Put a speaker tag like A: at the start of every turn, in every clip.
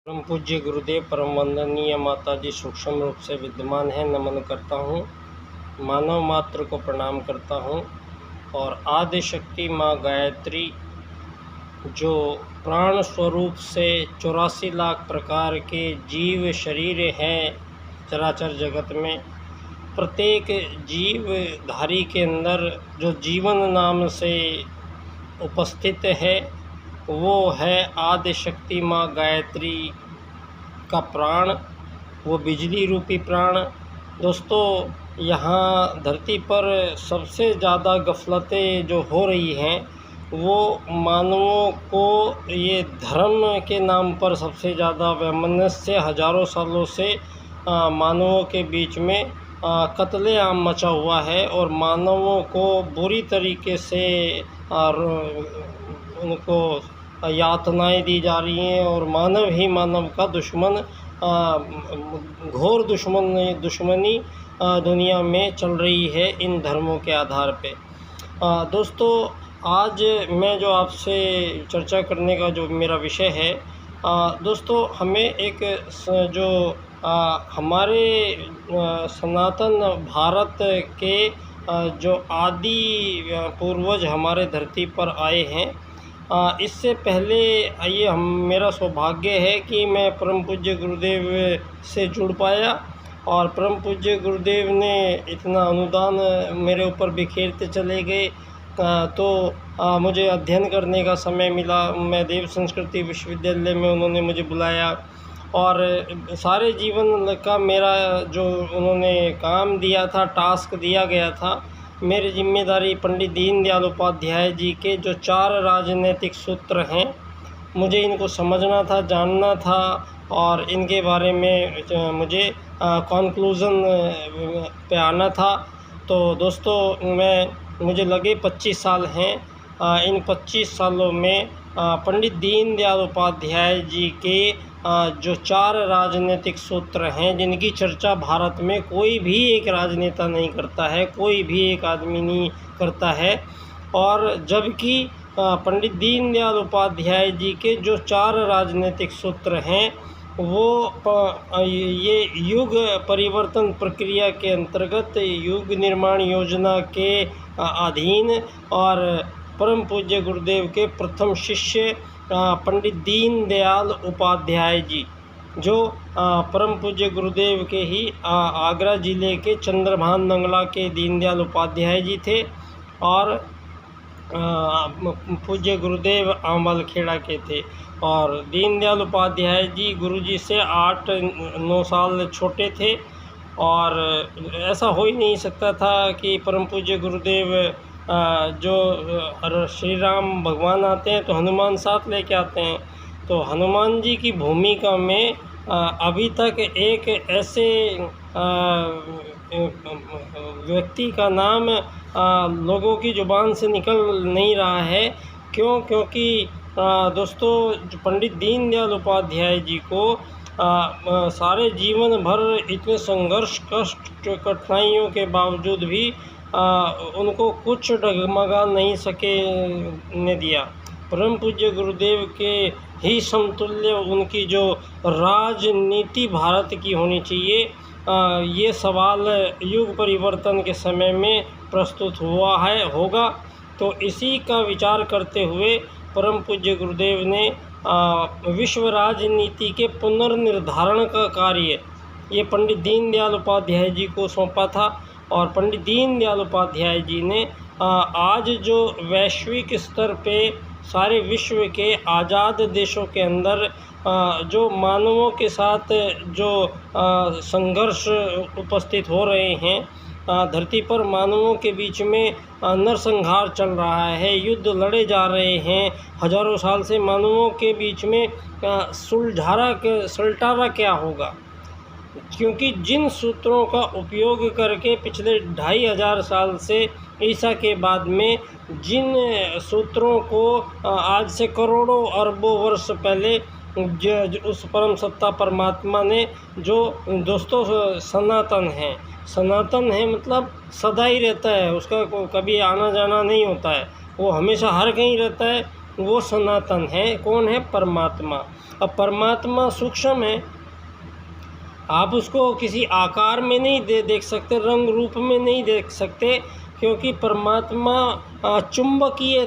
A: परम पूज्य गुरुदेव परम वंदनीय माता जी सूक्ष्म रूप से विद्यमान है। नमन करता हूँ, मानव मात्र को प्रणाम करता हूँ। और आदि शक्ति माँ गायत्री जो प्राण स्वरूप से 84 लाख प्रकार के जीव शरीर हैं चराचर जगत में, प्रत्येक जीवधारी के अंदर जो जीवन नाम से उपस्थित है वो है आदि शक्ति माँ गायत्री का प्राण, वो बिजली रूपी प्राण। दोस्तों, यहाँ धरती पर सबसे ज़्यादा गफलतें जो हो रही हैं वो मानवों को ये धर्म के नाम पर सबसे ज़्यादा वैमनस्य हज़ारों सालों से मानवों के बीच में कत्लेआम मचा हुआ है और मानवों को बुरी तरीके से उनको यातनाएं दी जा रही हैं और मानव ही मानव का दुश्मन, घोर दुश्मनी दुनिया में चल रही है इन धर्मों के आधार पे। दोस्तों, आज मैं जो आपसे चर्चा करने का जो मेरा विषय है, दोस्तों हमें एक जो हमारे सनातन भारत के जो आदि पूर्वज हमारे धरती पर आए हैं, इससे पहले ये मेरा सौभाग्य है कि मैं परम पूज्य गुरुदेव से जुड़ पाया और परम पूज्य गुरुदेव ने इतना अनुदान मेरे ऊपर बिखेरते चले गए। तो मुझे अध्ययन करने का समय मिला। मैं देव संस्कृति विश्वविद्यालय में उन्होंने मुझे बुलाया और सारे जीवन का मेरा जो उन्होंने काम दिया था, टास्क दिया गया था, मेरी जिम्मेदारी पंडित दीनदयाल उपाध्याय जी के जो 4 राजनीतिक सूत्र हैं, मुझे इनको समझना था, जानना था और इनके बारे में मुझे कॉन्क्लूज़न पे आना था। तो दोस्तों, मुझे लगे 25 साल हैं। इन 25 सालों में पंडित दीनदयाल उपाध्याय जी के जो 4 राजनीतिक सूत्र हैं, जिनकी चर्चा भारत में कोई भी एक राजनेता नहीं करता है, कोई भी एक आदमी नहीं करता है, और जबकि पंडित दीनदयाल उपाध्याय जी के जो 4 राजनीतिक सूत्र हैं वो ये युग परिवर्तन प्रक्रिया के अंतर्गत युग निर्माण योजना के अधीन और परम पूज्य गुरुदेव के प्रथम शिष्य पंडित दीनदयाल उपाध्याय जी, जो परम पूज्य गुरुदेव के ही आगरा ज़िले के चंद्रभान नंगला के दीनदयाल उपाध्याय जी थे और पूज्य गुरुदेव आंबलखेड़ा के थे। और दीनदयाल उपाध्याय जी गुरुजी से 8-9 साल छोटे थे और ऐसा हो ही नहीं सकता था कि परम पूज्य गुरुदेव जो श्री राम भगवान आते हैं तो हनुमान साथ लेके आते हैं। तो हनुमान जी की भूमिका में अभी तक एक ऐसे व्यक्ति का नाम लोगों की ज़ुबान से निकल नहीं रहा है। क्योंकि दोस्तों, पंडित दीनदयाल उपाध्याय जी को सारे जीवन भर इतने संघर्ष, कष्ट, कठिनाइयों के बावजूद भी उनको कुछ डगमगा नहीं सके ने दिया। परम पूज्य गुरुदेव के ही समतुल्य उनकी जो राजनीति भारत की होनी चाहिए, ये सवाल युग परिवर्तन के समय में प्रस्तुत होगा। तो इसी का विचार करते हुए परम पूज्य गुरुदेव ने विश्व राजनीति के पुनर्निर्धारण का कार्य ये पंडित दीनदयाल उपाध्याय जी को सौंपा था। और पंडित दीनदयाल उपाध्याय जी ने आज जो वैश्विक स्तर पे सारे विश्व के आज़ाद देशों के अंदर जो मानवों के साथ जो संघर्ष उपस्थित हो रहे हैं, धरती पर मानवों के बीच में नरसंहार चल रहा है, युद्ध लड़े जा रहे हैं, हज़ारों साल से मानवों के बीच में सुलझारा क्या होगा। क्योंकि जिन सूत्रों का उपयोग करके पिछले 2500 साल से ईसा के बाद में जिन सूत्रों को आज से करोड़ों अरबों वर्ष पहले उस परम सत्ता परमात्मा ने, जो दोस्तों सनातन है मतलब सदा ही रहता है, उसका कभी आना जाना नहीं होता है, वो हमेशा हर कहीं रहता है वो सनातन है। कौन है? परमात्मा। अब परमात्मा सूक्ष्म है, आप उसको किसी आकार में नहीं देख सकते, रंग रूप में नहीं देख सकते, क्योंकि परमात्मा चुंबकीय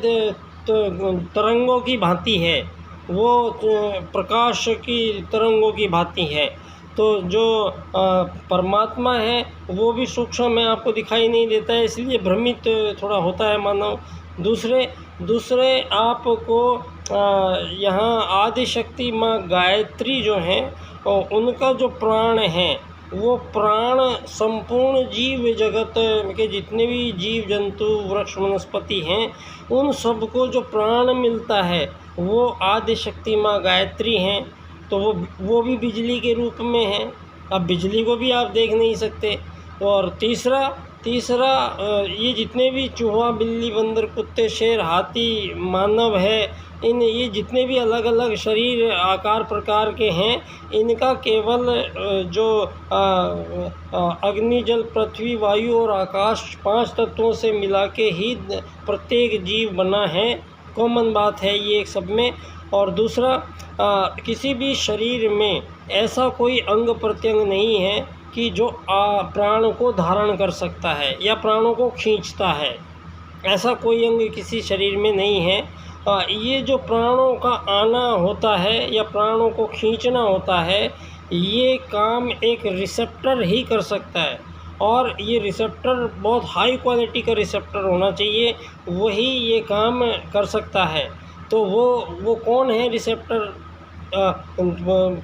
A: तरंगों की भांति है, वो प्रकाश की तरंगों की भांति है। तो जो परमात्मा है वो भी सूक्ष्म है, आपको दिखाई नहीं देता है, इसलिए भ्रमित थोड़ा होता है मानव। दूसरे आपको यहाँ आदिशक्ति माँ गायत्री जो हैं, और उनका जो प्राण है, वो प्राण संपूर्ण जीव जगत के जितने भी जीव जंतु वृक्ष वनस्पति हैं, उन सबको जो प्राण मिलता है वो आदिशक्ति माँ गायत्री हैं। तो वो भी बिजली के रूप में है। अब बिजली को भी आप देख नहीं सकते। और तीसरा ये जितने भी चूहा, बिल्ली, बंदर, कुत्ते, शेर, हाथी, मानव है, ये जितने भी अलग अलग शरीर आकार प्रकार के हैं, इनका केवल जो अग्नि, जल, पृथ्वी, वायु और आकाश 5 तत्वों से मिला के ही प्रत्येक जीव बना है। कॉमन बात है ये एक सब में। और दूसरा, किसी भी शरीर में ऐसा कोई अंग प्रत्यंग नहीं है कि जो प्राण को धारण कर सकता है या प्राणों को खींचता है। ऐसा कोई अंग किसी शरीर में नहीं है। ये जो प्राणों का आना होता है या प्राणों को खींचना होता है, ये काम एक रिसेप्टर ही कर सकता है, और ये रिसेप्टर बहुत हाई क्वालिटी का रिसेप्टर होना चाहिए, वही ये काम कर सकता है। तो वो कौन है रिसेप्टर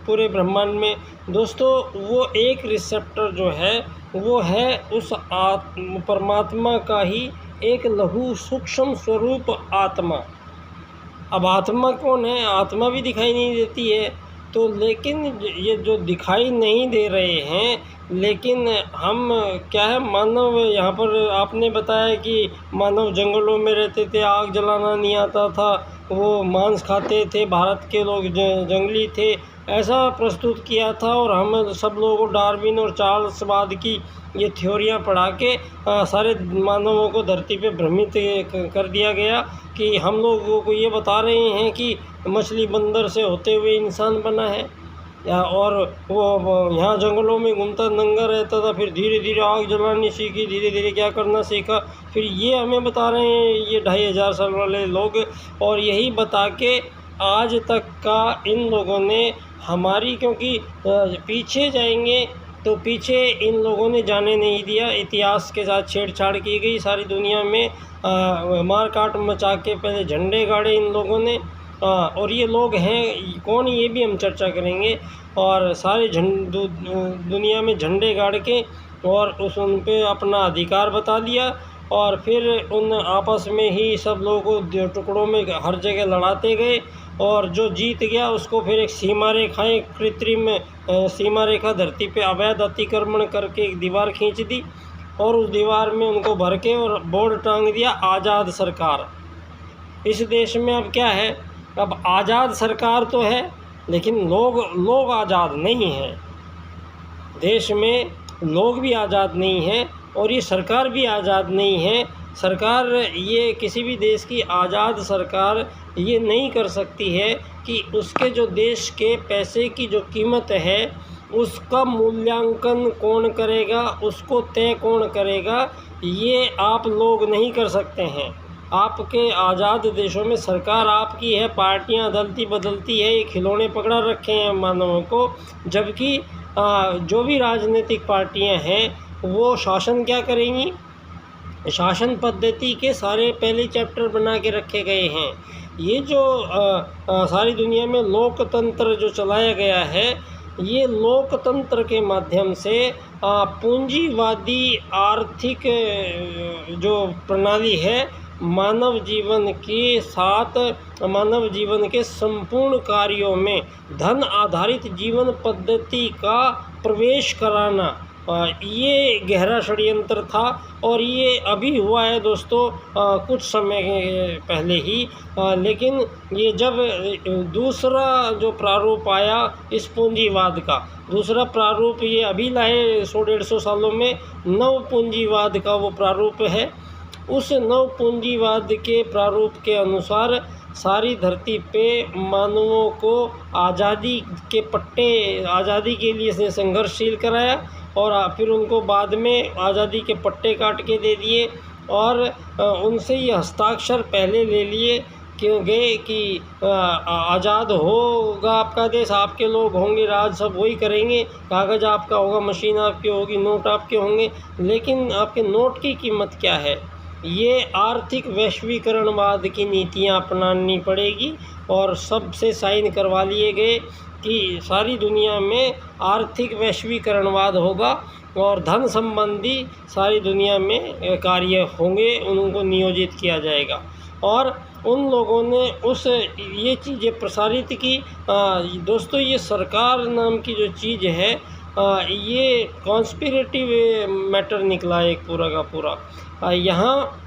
A: पूरे ब्रह्मांड में? दोस्तों, वो एक रिसेप्टर जो है वो है उस परमात्मा का ही एक लघु सूक्ष्म स्वरूप आत्मा। अब आत्मा कौन है? आत्मा भी दिखाई नहीं देती है। तो लेकिन ये जो दिखाई नहीं दे रहे हैं, लेकिन हम क्या है, मानव यहाँ पर आपने बताया कि मानव जंगलों में रहते थे, आग जलाना नहीं आता था, वो मांस खाते थे, भारत के लोग जंगली थे, ऐसा प्रस्तुत किया था। और हम सब लोगों को डार्विन और चार्ल्सवाद की ये थ्योरियाँ पढ़ा के सारे मानवों को धरती पे भ्रमित कर दिया गया कि हम लोगों को ये बता रहे हैं कि मछली बंदर से होते हुए इंसान बना है। और वो यहाँ जंगलों में घूमता नंगा रहता था, फिर धीरे धीरे आग जलानी सीखी, धीरे धीरे क्या करना सीखा, फिर ये हमें बता रहे हैं ये 2500 साल वाले लोग। और यही बता के आज तक का इन लोगों ने हमारी, क्योंकि पीछे जाएंगे तो पीछे इन लोगों ने जाने नहीं दिया, इतिहास के साथ छेड़छाड़ की गई सारी दुनिया में, मार काट मचा के पहले झंडे गाड़े इन लोगों ने। और ये लोग हैं कौन, ये भी हम चर्चा करेंगे। और सारे दुनिया में झंडे गाड़ के और उन पे अपना अधिकार बता दिया, और फिर उन आपस में ही सब लोगों को टुकड़ों में हर जगह लड़ाते गए, और जो जीत गया उसको फिर एक सीमा रेखाएँ, कृत्रिम सीमा रेखा धरती पे अवैध अतिक्रमण करके एक दीवार खींच दी, और उस दीवार में उनको भर के और बोर्ड टांग दिया, आज़ाद सरकार। इस देश में अब क्या है, अब आज़ाद सरकार तो है, लेकिन लोग आज़ाद नहीं हैं। देश में लोग भी आज़ाद नहीं हैं और ये सरकार भी आज़ाद नहीं है। सरकार, ये किसी भी देश की आज़ाद सरकार ये नहीं कर सकती है कि उसके जो देश के पैसे की जो कीमत है उसका मूल्यांकन कौन करेगा, उसको तय कौन करेगा, ये आप लोग नहीं कर सकते हैं। आपके आज़ाद देशों में सरकार आपकी है, पार्टियां अदलती बदलती है, ये खिलौने पकड़ा रखे हैं मानवों को। जबकि जो भी राजनीतिक पार्टियां हैं वो शासन क्या करेंगी, शासन पद्धति के सारे पहले चैप्टर बना के रखे गए हैं। ये जो सारी दुनिया में लोकतंत्र जो चलाया गया है, ये लोकतंत्र के माध्यम से पूंजीवादी आर्थिक जो प्रणाली है, मानव जीवन के साथ, मानव जीवन के संपूर्ण कार्यों में धन आधारित जीवन पद्धति का प्रवेश कराना, ये गहरा षड्यंत्र था। और ये अभी हुआ है दोस्तों, कुछ समय पहले ही। लेकिन ये जब दूसरा जो प्रारूप आया इस पूंजीवाद का, दूसरा प्रारूप ये अभी लाए 100-150 सालों में, नव पूंजीवाद का वो प्रारूप है। उस नव पूंजीवाद के प्रारूप के अनुसार सारी धरती पे मानवों को आज़ादी के लिए इसने संघर्षशील कराया और फिर उनको बाद में आज़ादी के पट्टे काट के दे दिए और उनसे ये हस्ताक्षर पहले ले लिए क्यों गए कि आज़ाद होगा आपका देश, आपके लोग होंगे, राज सब वही करेंगे, कागज़ आपका होगा, मशीन आपकी होगी, नोट आपके होंगे। लेकिन आपके नोट की कीमत क्या है? ये आर्थिक वैश्वीकरणवाद की नीतियाँ अपनानी पड़ेगी और सबसे साइन करवा लिए गए कि सारी दुनिया में आर्थिक वैश्वीकरणवाद होगा और धन संबंधी सारी दुनिया में कार्य होंगे, उनको नियोजित किया जाएगा। और उन लोगों ने ये चीज़ें प्रसारित की। दोस्तों, ये सरकार नाम की जो चीज़ है ये कॉन्स्पिरेटिव मैटर निकला एक पूरा का पूरा। यहाँ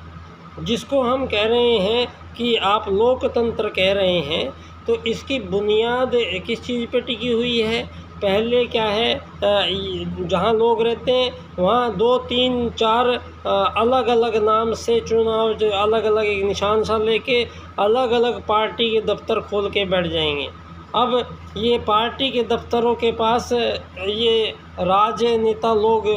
A: जिसको हम कह रहे हैं कि आप लोकतंत्र कह रहे हैं, तो इसकी बुनियाद किस चीज़ पे टिकी हुई है? पहले क्या है, जहाँ लोग रहते हैं वहाँ 2, 3, 4 अलग अलग नाम से चुनाव, जो अलग अलग एक निशान सा लेके अलग अलग पार्टी के दफ्तर खोल के बैठ जाएंगे। अब ये पार्टी के दफ्तरों के पास ये राजनेता लोग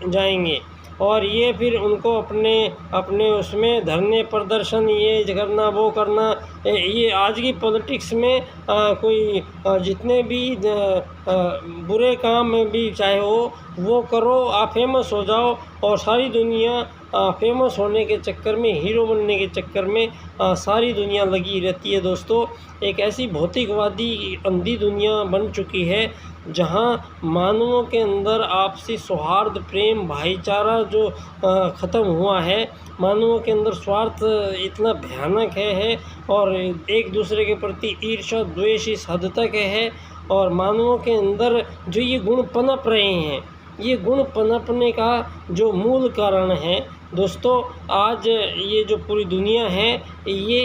A: जाएंगे और ये फिर उनको अपने उसमें धरने प्रदर्शन ये करना वो करना। ये आज की पॉलिटिक्स में कोई जितने भी बुरे काम भी चाहे वो करो, आप फेमस हो जाओ और सारी दुनिया फेमस होने के चक्कर में, हीरो बनने के चक्कर में सारी दुनिया लगी रहती है। दोस्तों, एक ऐसी भौतिकवादी अंधी दुनिया बन चुकी है जहाँ मानवों के अंदर आपसी सौहार्द, प्रेम, भाईचारा जो ख़त्म हुआ है। मानवों के अंदर स्वार्थ इतना भयानक है और एक दूसरे के प्रति ईर्ष्या द्वेष इस हद तक है। और मानवों के अंदर जो ये गुण पनप रहे हैं, ये गुण पनपने का जो मूल कारण है दोस्तों, आज ये जो पूरी दुनिया है ये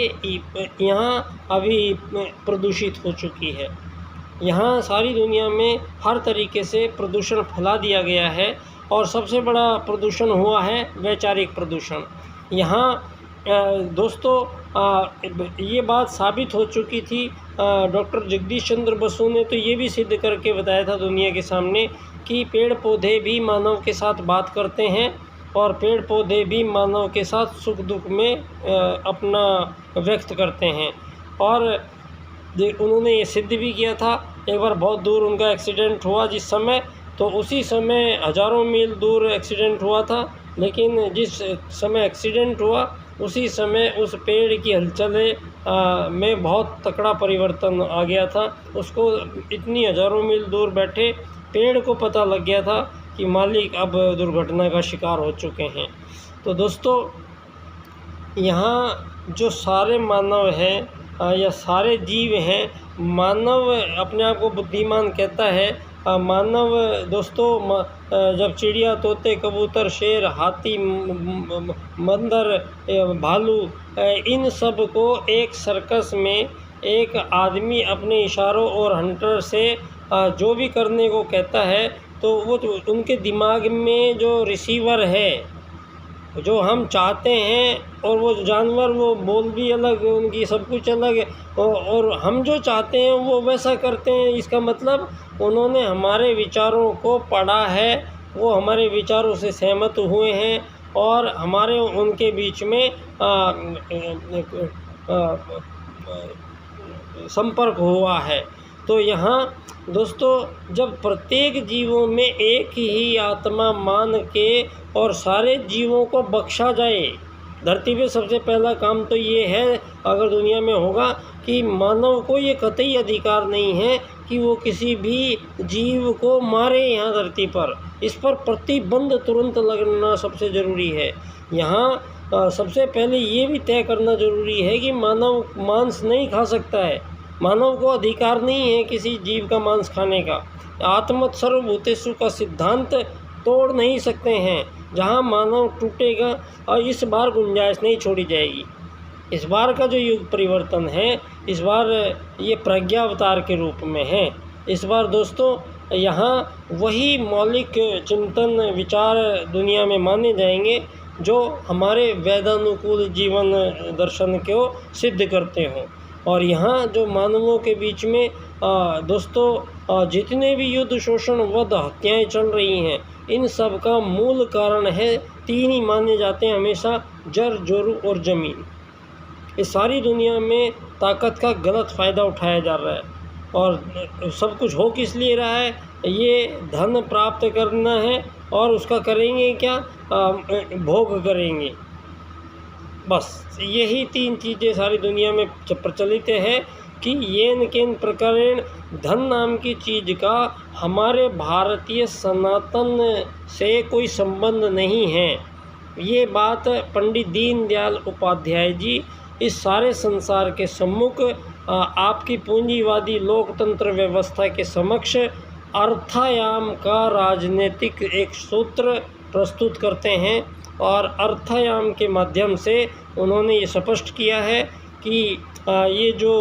A: यहाँ अभी प्रदूषित हो चुकी है। यहाँ सारी दुनिया में हर तरीके से प्रदूषण फैला दिया गया है और सबसे बड़ा प्रदूषण हुआ है वैचारिक प्रदूषण। यहाँ दोस्तों ये बात साबित हो चुकी थी। डॉक्टर जगदीश चंद्र बसु ने तो ये भी सिद्ध करके बताया था दुनिया के सामने कि पेड़ पौधे भी मानव के साथ बात करते हैं और पेड़ पौधे भी मानव के साथ सुख दुख में अपना व्यक्त करते हैं। और उन्होंने ये सिद्ध भी किया था। एक बार बहुत दूर उनका एक्सीडेंट हुआ जिस समय, तो उसी समय हज़ारों मील दूर एक्सीडेंट हुआ था, लेकिन जिस समय एक्सीडेंट हुआ उसी समय उस पेड़ की हलचलें में बहुत तकड़ा परिवर्तन आ गया था। उसको इतनी हज़ारों मील दूर बैठे पेड़ को पता लग गया था कि मालिक अब दुर्घटना का शिकार हो चुके हैं। तो दोस्तों, यहाँ जो सारे मानव हैं या सारे जीव हैं, मानव अपने आप को बुद्धिमान कहता है। मानव दोस्तों, जब चिड़िया, तोते, कबूतर, शेर, हाथी, बंदर, भालू, इन सब को एक सर्कस में एक आदमी अपने इशारों और हंटर से जो भी करने को कहता है, तो वो उनके दिमाग में जो रिसीवर है, जो हम चाहते हैं, और वो जानवर वो बोल भी अलग, उनकी सब कुछ अलग, और हम जो चाहते हैं वो वैसा करते हैं। इसका मतलब उन्होंने हमारे विचारों को पढ़ा है, वो हमारे विचारों से सहमत हुए हैं और हमारे उनके बीच में संपर्क हुआ है। तो यहाँ दोस्तों, जब प्रत्येक जीवों में एक ही आत्मा मान के और सारे जीवों को बख्शा जाए, धरती पे सबसे पहला काम तो ये है अगर दुनिया में होगा कि मानव को ये कतई अधिकार नहीं है कि वो किसी भी जीव को मारे। यहाँ धरती पर इस पर प्रतिबंध तुरंत लगना सबसे ज़रूरी है। यहाँ सबसे पहले ये भी तय करना ज़रूरी है कि मानव मांस नहीं खा सकता है। मानव को अधिकार नहीं है किसी जीव का मांस खाने का। आत्मत सर्वभूतेषु का सिद्धांत तोड़ नहीं सकते हैं। जहाँ मानव टूटेगा और इस बार गुंजाइश नहीं छोड़ी जाएगी। इस बार का जो युग परिवर्तन है, इस बार ये प्रज्ञावतार के रूप में है। इस बार दोस्तों, यहाँ वही मौलिक चिंतन विचार दुनिया में माने जाएंगे जो हमारे वेदानुकूल जीवन दर्शन को सिद्ध करते हों। और यहाँ जो मानवों के बीच में दोस्तों जितने भी युद्ध, शोषण, वध, हत्याएँ चल रही हैं, इन सब का मूल कारण है तीन ही माने जाते हैं हमेशा, जर, जोरू और ज़मीन। इस सारी दुनिया में ताकत का गलत फ़ायदा उठाया जा रहा है और सब कुछ हो किस लिए रहा है? ये धन प्राप्त करना है और उसका करेंगे क्या? भोग करेंगे। बस यही तीन चीज़ें सारी दुनिया में प्रचलित है कि येन केन प्रकारेण धन नाम की चीज़ का हमारे भारतीय सनातन से कोई संबंध नहीं है। ये बात पंडित दीनदयाल उपाध्याय जी इस सारे संसार के सम्मुख आपकी पूंजीवादी लोकतंत्र व्यवस्था के समक्ष अर्थायाम का राजनीतिक एक सूत्र प्रस्तुत करते हैं। और अर्थायाम के माध्यम से उन्होंने ये स्पष्ट किया है कि ये जो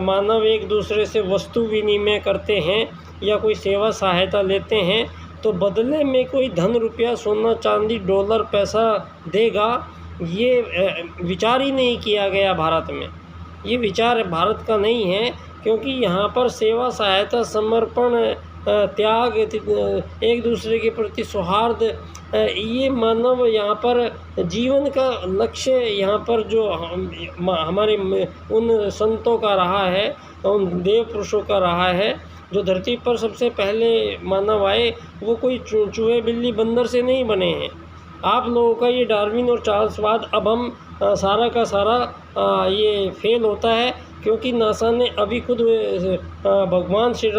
A: मानव एक दूसरे से वस्तु विनिमय करते हैं या कोई सेवा सहायता लेते हैं, तो बदले में कोई धन, रुपया, सोना, चांदी, डॉलर, पैसा देगा, ये विचार ही नहीं किया गया भारत में। ये विचार भारत का नहीं है, क्योंकि यहाँ पर सेवा सहायता, समर्पण, त्याग, एक दूसरे के प्रति सौहार्द, ये मानव यहाँ पर जीवन का लक्ष्य यहाँ पर जो हमारे उन संतों का रहा है, उन देव पुरुषों का रहा है, जो धरती पर सबसे पहले मानव आए, वो कोई चूहे, बिल्ली, बंदर से नहीं बने हैं। आप लोगों का ये डार्विन और चार्ल्सवाद अब हम सारा का सारा ये फेल होता है, क्योंकि नासा ने अभी खुद भगवान श्री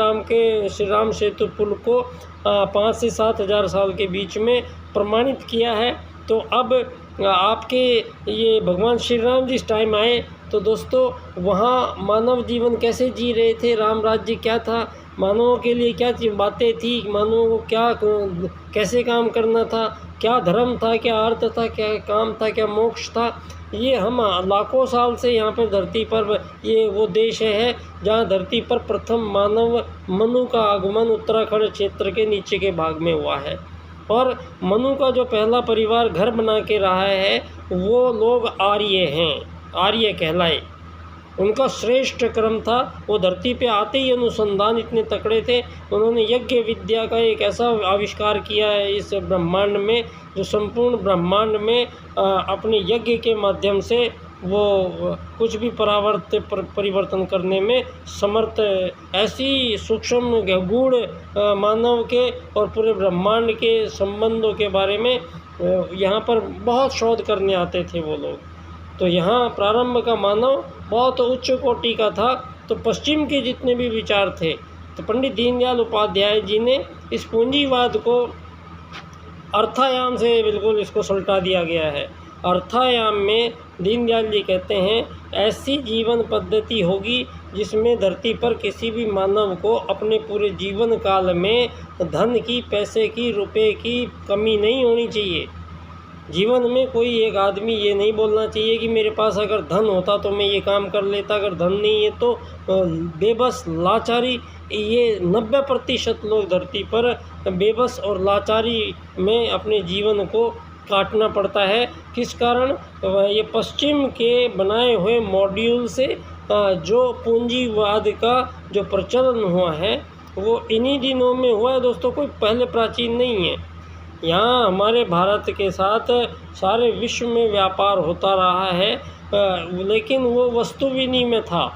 A: राम सेतु पुल को 5 से 7 हज़ार साल के बीच में प्रमाणित किया है। तो अब आपके ये भगवान श्री राम जिस टाइम आए, तो दोस्तों वहाँ मानव जीवन कैसे जी रहे थे, राम राज्य क्या था, मानवों के लिए क्या बातें थी, मानवों को क्या कैसे काम करना था, क्या धर्म था, क्या अर्थ था, क्या काम था, क्या मोक्ष था, ये हम लाखों साल से यहाँ पर धरती पर, ये वो देश है जहाँ धरती पर प्रथम मानव मनु का आगमन उत्तराखंड क्षेत्र के नीचे के भाग में हुआ है। और मनु का जो पहला परिवार घर बना के रहा है, वो लोग आर्य हैं, आर्य कहलाए। उनका श्रेष्ठ क्रम था, वो धरती पे आते ही अनुसंधान इतने तकड़े थे, उन्होंने यज्ञ विद्या का एक ऐसा आविष्कार किया है इस ब्रह्मांड में, जो संपूर्ण ब्रह्मांड में अपने यज्ञ के माध्यम से वो कुछ भी परिवर्तन करने में समर्थ। ऐसी सूक्ष्म गूढ़ मानव के और पूरे ब्रह्मांड के संबंधों के बारे में यहाँ पर बहुत शोध करने आते थे वो लोग। तो यहाँ प्रारंभ का मानव बहुत उच्च कोटि का था। तो पश्चिम के जितने भी विचार थे, तो पंडित दीनदयाल उपाध्याय जी ने इस पूंजीवाद को अर्थायाम से बिल्कुल इसको सल्टा दिया गया है। अर्थायाम में दीनदयाल जी कहते हैं, ऐसी जीवन पद्धति होगी जिसमें धरती पर किसी भी मानव को अपने पूरे जीवन काल में धन की, पैसे की, रुपए की कमी नहीं होनी चाहिए। जीवन में कोई एक आदमी ये नहीं बोलना चाहिए कि मेरे पास अगर धन होता तो मैं ये काम कर लेता, अगर धन नहीं है तो बेबस, लाचारी। ये 90% लोग धरती पर बेबस और लाचारी में अपने जीवन को काटना पड़ता है। किस कारण? ये पश्चिम के बनाए हुए मॉड्यूल से जो पूंजीवाद का जो प्रचलन हुआ है, वो इन्हीं दिनों में हुआ है दोस्तों, कोई पहले प्राचीन नहीं है। यहाँ हमारे भारत के साथ सारे विश्व में व्यापार होता रहा है, लेकिन वो वस्तु विनिमय था।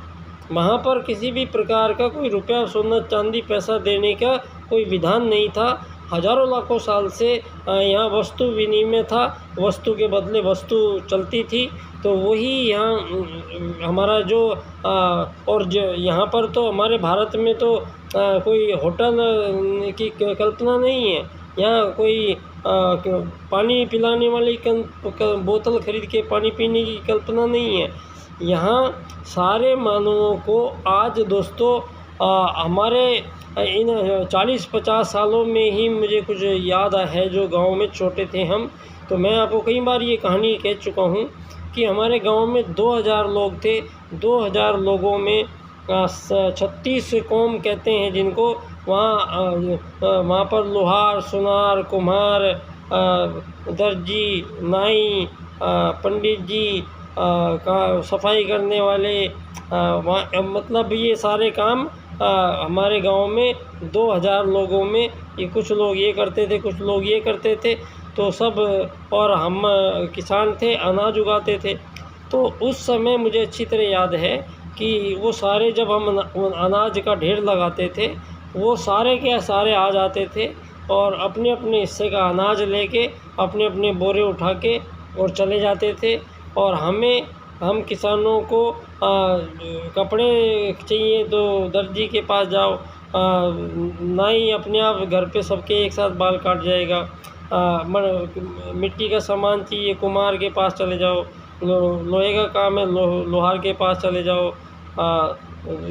A: वहाँ पर किसी भी प्रकार का कोई रुपया, सोना, चांदी, पैसा देने का कोई विधान नहीं था। हजारों लाखों साल से यहाँ वस्तु विनिमय था, वस्तु के बदले वस्तु चलती थी। तो वही यहाँ हमारा जो और यहाँ पर तो हमारे भारत में तो कोई होटल की कल्पना नहीं है। यहाँ कोई पानी पिलाने वाली बोतल खरीद के पानी पीने की कल्पना नहीं है। यहाँ सारे मानवों को आज दोस्तों हमारे इन 40-50 सालों में ही मुझे कुछ याद है, जो गांव में छोटे थे हम, तो मैं आपको कई बार ये कहानी कह चुका हूँ कि हमारे गांव में 2000 लोग थे। 2000 लोगों में 36 कौम कहते हैं जिनको, वहाँ पर लोहार, सुनार, कुम्हार, दर्जी, नाई, पंडित जी, का सफाई करने वाले, मतलब ये सारे काम हमारे गांव में 2000 लोगों में ये कुछ लोग ये करते थे, कुछ लोग ये करते थे। तो सब, और हम किसान थे, अनाज उगाते थे। तो उस समय मुझे अच्छी तरह याद है कि वो सारे, जब हम अनाज का ढेर लगाते थे, वो सारे के सारे आ जाते थे और अपने अपने हिस्से का अनाज लेके अपने अपने बोरे उठा के और चले जाते थे। और हम किसानों को कपड़े चाहिए तो दर्जी के पास जाओ, नाई अपने आप घर पे सबके एक साथ बाल काट जाएगा, मिट्टी का सामान चाहिए कुम्हार के पास चले जाओ, लोहे का काम है लोहार के पास चले जाओ,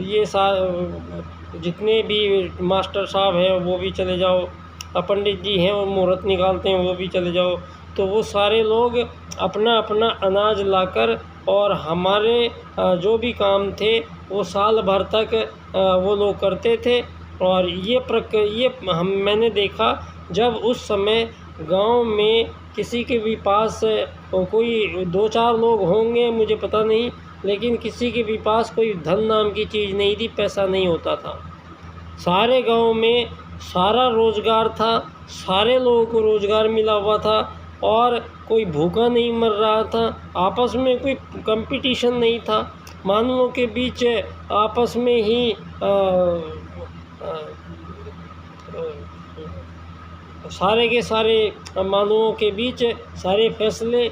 A: ये जितने भी मास्टर साहब हैं वो भी चले जाओ, पंडित जी हैं वो मुहूर्त निकालते हैं वो भी चले जाओ। तो वो सारे लोग अपना अपना अनाज लाकर और हमारे जो भी काम थे वो साल भर तक वो लोग करते थे। और मैंने देखा, जब उस समय गांव में किसी के भी पास कोई 2-4 लोग होंगे मुझे पता नहीं, लेकिन किसी के भी पास कोई धन नाम की चीज़ नहीं थी, पैसा नहीं होता था। सारे गांव में सारा रोज़गार था, सारे लोगों को रोज़गार मिला हुआ था और कोई भूखा नहीं मर रहा था। आपस में कोई कंपटीशन नहीं था, मानवों के बीच आपस में ही सारे के सारे मानवों के बीच सारे फैसले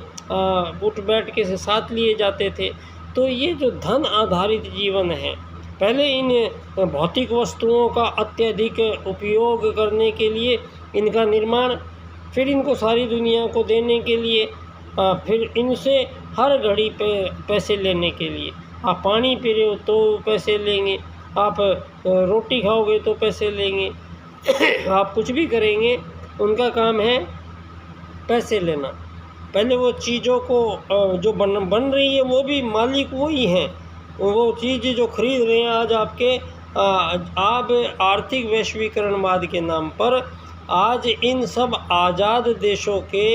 A: उठ बैठ के साथ लिए जाते थे। तो ये जो धन आधारित जीवन है, पहले इन भौतिक वस्तुओं का अत्यधिक उपयोग करने के लिए इनका निर्माण, फिर इनको सारी दुनिया को देने के लिए, फिर इनसे हर घड़ी पे पैसे लेने के लिए। आप पानी पी रहे हो तो पैसे लेंगे, आप रोटी खाओगे तो पैसे लेंगे, आप कुछ भी करेंगे उनका काम है पैसे लेना। पहले वो चीज़ों को जो बन रही है वो भी मालिक वही हैं, वो चीज़ जो खरीद रहे हैं आज आपके आप आर्थिक वैश्वीकरणवाद के नाम पर आज इन सब आज़ाद देशों के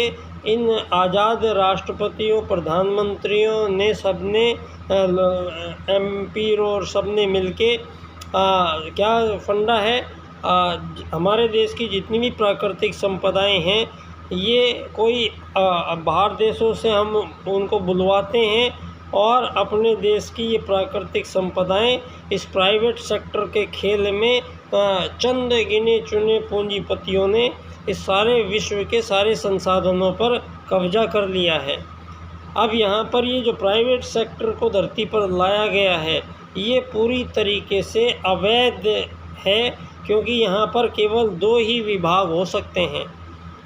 A: इन आज़ाद राष्ट्रपतियों, प्रधानमंत्रियों ने सबने एमपी और सबने मिलके क्या फंडा है, हमारे देश की जितनी भी प्राकृतिक संपदाएं हैं ये कोई बाहर देशों से हम उनको बुलवाते हैं और अपने देश की ये प्राकृतिक संपदाएं इस प्राइवेट सेक्टर के खेल में चंद गिने चुने पूंजीपतियों ने इस सारे विश्व के सारे संसाधनों पर कब्जा कर लिया है। अब यहाँ पर ये जो प्राइवेट सेक्टर को धरती पर लाया गया है ये पूरी तरीके से अवैध है, क्योंकि यहाँ पर केवल 2 ही विभाग हो सकते हैं,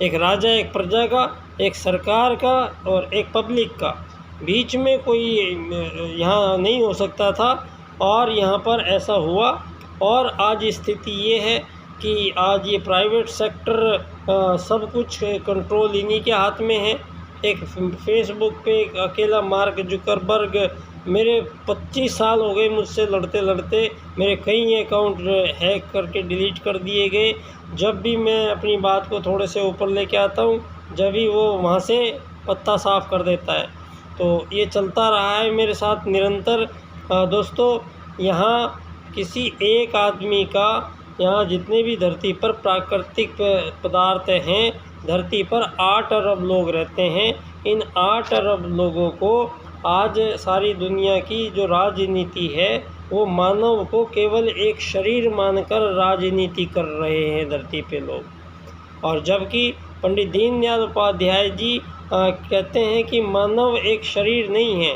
A: एक राजा एक प्रजा का, एक सरकार का और एक पब्लिक का। बीच में कोई यहाँ नहीं हो सकता था और यहाँ पर ऐसा हुआ। और आज स्थिति ये है कि आज ये प्राइवेट सेक्टर सब कुछ कंट्रोल इन्हीं के हाथ में है। एक फेसबुक पे एक अकेला मार्क जुकरबर्ग, मेरे 25 साल हो गए मुझसे लड़ते लड़ते, मेरे कई अकाउंट हैक करके डिलीट कर दिए गए। जब भी मैं अपनी बात को थोड़े से ऊपर लेके आता हूँ जब भी वो वहाँ से पत्ता साफ़ कर देता है। तो ये चलता रहा है मेरे साथ निरंतर। दोस्तों, यहाँ किसी एक आदमी का, यहाँ जितने भी धरती पर प्राकृतिक पदार्थ हैं, धरती पर 8 अरब लोग रहते हैं। इन 8 अरब लोगों को आज सारी दुनिया की जो राजनीति है वो मानव को केवल एक शरीर मानकर राजनीति कर रहे हैं धरती पे लोग। और जबकि पंडित दीनदयाल उपाध्याय जी कहते हैं कि मानव एक शरीर नहीं है,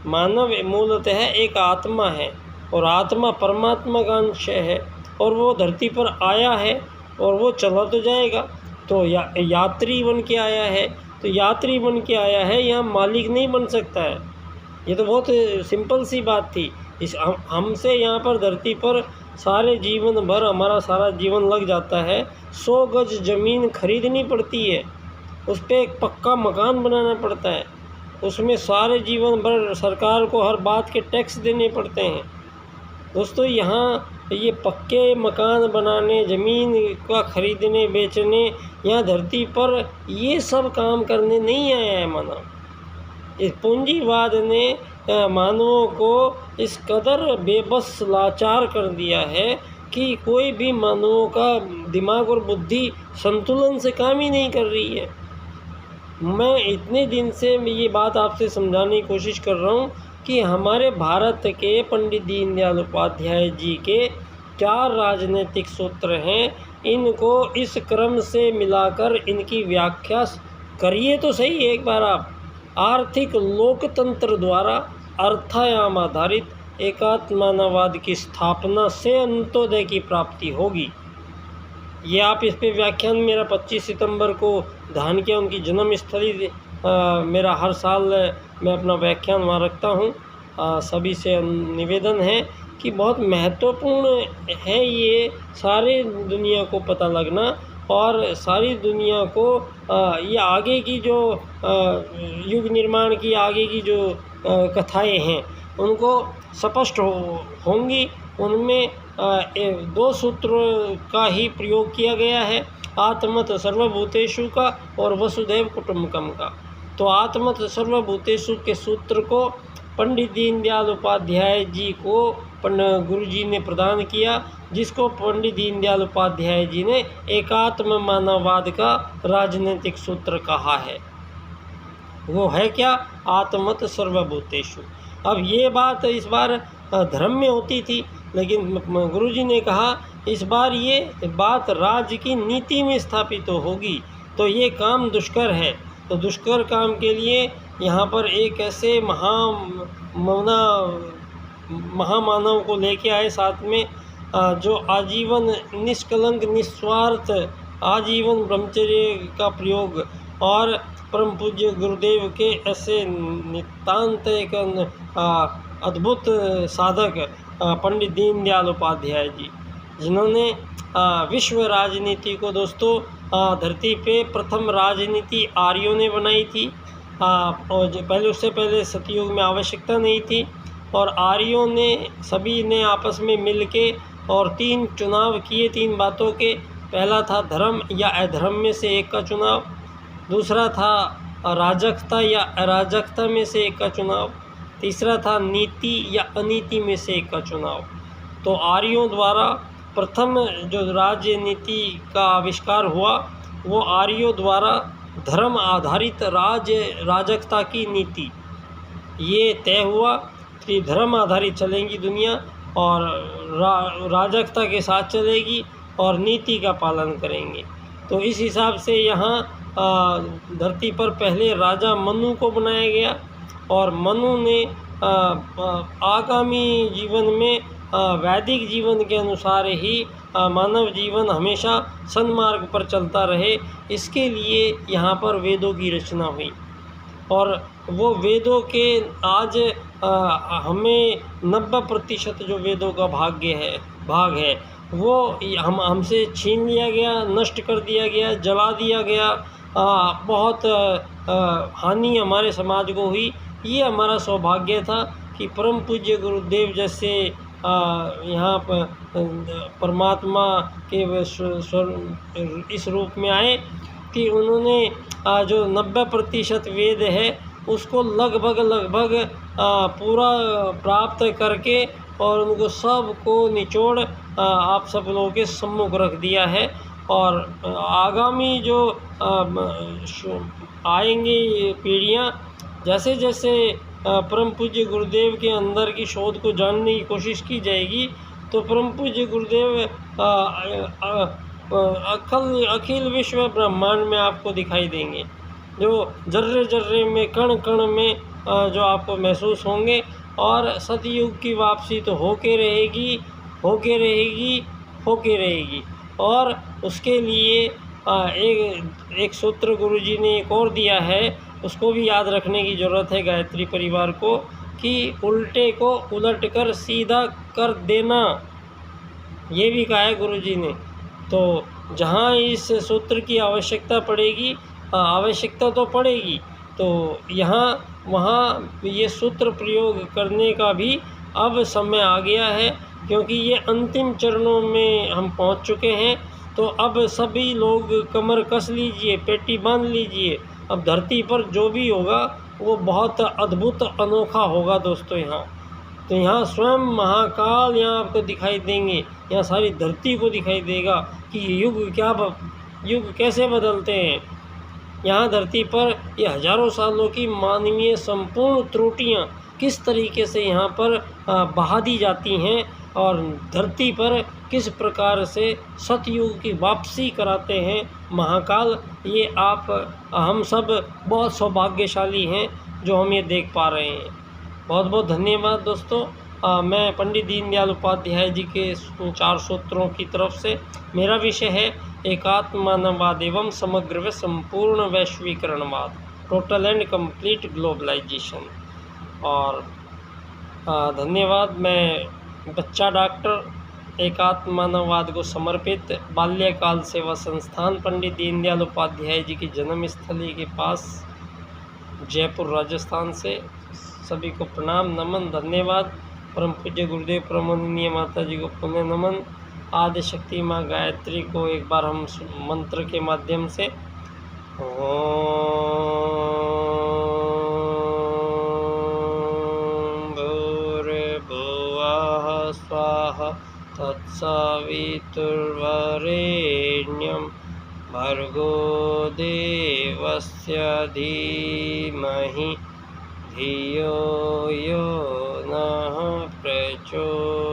A: मानव मूलतः एक आत्मा है और आत्मा परमात्मा का अंश है और वो धरती पर आया है और वो चला तो जाएगा। तो यात्री बन के आया है, तो यात्री बन के आया है, यहाँ मालिक नहीं बन सकता है। ये तो बहुत सिंपल सी बात थी। हमसे यहाँ पर धरती पर सारे जीवन भर हमारा सारा जीवन लग जाता है। 100 गज ज़मीन खरीदनी पड़ती है, उस पर एक पक्का मकान बनाना पड़ता है, उसमें सारे जीवन भर सरकार को हर बात के टैक्स देने पड़ते हैं। दोस्तों, यहाँ ये पक्के मकान बनाने, ज़मीन का खरीदने बेचने, यहाँ धरती पर ये सब काम करने नहीं आया है मानव। इस पूंजीवाद ने मानवों को इस कदर बेबस लाचार कर दिया है कि कोई भी मानवों का दिमाग और बुद्धि संतुलन से काम ही नहीं कर रही है। मैं इतने दिन से ये बात आपसे समझाने की कोशिश कर रहा हूँ कि हमारे भारत के पंडित दीनदयाल उपाध्याय जी के 4 राजनीतिक सूत्र हैं, इनको इस क्रम से मिलाकर इनकी व्याख्या करिए तो सही एक बार आप। आर्थिक लोकतंत्र द्वारा अर्थायाम आधारित एकात्मतावाद की स्थापना से अंत्योदय की प्राप्ति होगी। ये आप इस पे व्याख्यान मेरा 25 सितंबर को धान किया, उनकी जन्मस्थली मेरा हर साल मैं अपना व्याख्यान वहाँ रखता हूँ। सभी से निवेदन है कि बहुत महत्वपूर्ण है ये सारे दुनिया को पता लगना और सारी दुनिया को ये आगे की जो युग निर्माण की आगे की जो कथाएं हैं उनको स्पष्ट होंगी। उनमें 2 सूत्र का ही प्रयोग किया गया है, आत्मत सर्वभूतेषु का और वसुधैव कुटुम्बकम का। तो आत्मत सर्वभूतेषु के सूत्र को पंडित दीनदयाल उपाध्याय जी को गुरु जी ने प्रदान किया, जिसको पंडित दीनदयाल उपाध्याय जी ने एकात्म मानववाद का राजनीतिक सूत्र कहा है। वो है क्या? आत्मत सर्वभूतेषु। अब ये बात इस बार धर्म में होती थी, लेकिन गुरुजी ने कहा इस बार ये बात राज्य की नीति में स्थापित तो होगी। तो ये काम दुष्कर है, तो दुष्कर काम के लिए यहाँ पर एक ऐसे महामानव को लेके आए साथ में, जो आजीवन निष्कलंक निस्वार्थ आजीवन ब्रह्मचर्य का प्रयोग और परम पूज्य गुरुदेव के ऐसे नितांत एक अद्भुत साधक पंडित दीनदयाल उपाध्याय जी, जिन्होंने विश्व राजनीति को दोस्तों धरती पे प्रथम राजनीति आर्यों ने बनाई थी। और उससे पहले सतयुग में आवश्यकता नहीं थी, और आर्यों ने सभी ने आपस में मिलके और 3 चुनाव किए 3 बातों के। पहला था धर्म या अधर्म में से एक का चुनाव, दूसरा था अराजकता या अराजकता में से एक का चुनाव, तीसरा था नीति या अनीति में से एक का चुनाव। तो आर्यों द्वारा प्रथम जो राजनीति का आविष्कार हुआ वो आर्यों द्वारा धर्म आधारित राजकता की नीति ये तय हुआ कि धर्म आधारित चलेगी दुनिया और राजकता के साथ चलेगी और नीति का पालन करेंगे। तो इस हिसाब से यहाँ धरती पर पहले राजा मनु को बनाया गया, और मनु ने आगामी जीवन में वैदिक जीवन के अनुसार ही मानव जीवन हमेशा सन्मार्ग पर चलता रहे, इसके लिए यहाँ पर वेदों की रचना हुई। और वो वेदों के आज हमें 90% जो वेदों का भाग है वो हमसे छीन लिया गया, नष्ट कर दिया गया, जला दिया गया। बहुत हानि हमारे समाज को हुई। ये हमारा सौभाग्य था कि परम पूज्य गुरुदेव जैसे यहाँ पर परमात्मा के इस रूप में आए कि उन्होंने जो 90% वेद है उसको लगभग पूरा प्राप्त करके और उनको सब को निचोड़ आप सब लोगों के सम्मुख रख दिया है। और आगामी जो आएंगी पीढ़ियाँ जैसे जैसे परम पूज्य गुरुदेव के अंदर की शोध को जानने की कोशिश की जाएगी, तो परम पूज्य गुरुदेव अखिल विश्व ब्रह्मांड में आपको दिखाई देंगे, जो जर्रे जर्रे में कण कण में जो आपको महसूस होंगे। और सतयुग की वापसी तो होके रहेगी। और उसके लिए एक सूत्र गुरुजी ने एक और दिया है, उसको भी याद रखने की ज़रूरत है गायत्री परिवार को, कि उल्टे को उलट कर सीधा कर देना, ये भी कहा है गुरुजी ने। तो जहाँ इस सूत्र की आवश्यकता पड़ेगी, आवश्यकता तो पड़ेगी, तो यहाँ वहाँ ये सूत्र प्रयोग करने का भी अब समय आ गया है। क्योंकि ये अंतिम चरणों में हम पहुंच चुके हैं। तो अब सभी लोग कमर कस लीजिए, पेटी बांध लीजिए। अब धरती पर जो भी होगा वो बहुत अद्भुत अनोखा होगा दोस्तों। यहाँ तो यहाँ स्वयं महाकाल यहाँ आपको दिखाई देंगे, यहाँ सारी धरती को दिखाई देगा कि युग कैसे बदलते हैं। यहाँ धरती पर ये हजारों सालों की मानवीय संपूर्ण त्रुटियाँ किस तरीके से यहाँ पर बहा दी जाती हैं और धरती पर किस प्रकार से सतयुग की वापसी कराते हैं महाकाल। ये हम सब बहुत सौभाग्यशाली हैं जो हम ये देख पा रहे हैं। बहुत बहुत धन्यवाद दोस्तों। मैं पंडित दीनदयाल उपाध्याय जी के 4 सूत्रों की तरफ से, मेरा विषय है एकात्म मानववाद एवं समग्र व संपूर्ण वैश्वीकरणवाद, टोटल एंड कंप्लीट ग्लोबलाइजेशन। और धन्यवाद। मैं बच्चा डॉक्टर एकात्म मानववाद को समर्पित बाल्यकाल सेवा संस्थान पंडित दीनदयाल उपाध्याय जी की जन्मस्थली के पास जयपुर राजस्थान से सभी को प्रणाम, नमन, धन्यवाद। परम पूज्य गुरुदेव परमानंदीय माता जी को पुनः नमन। आदि शक्ति माँ गायत्री को एक बार हम मंत्र के माध्यम से ओम भूर्भुवः स्वाहा तत्सवितुर्वरेण्यं भर्गो देवस्य धीमहि धियो यो नः प्रचोदयात्।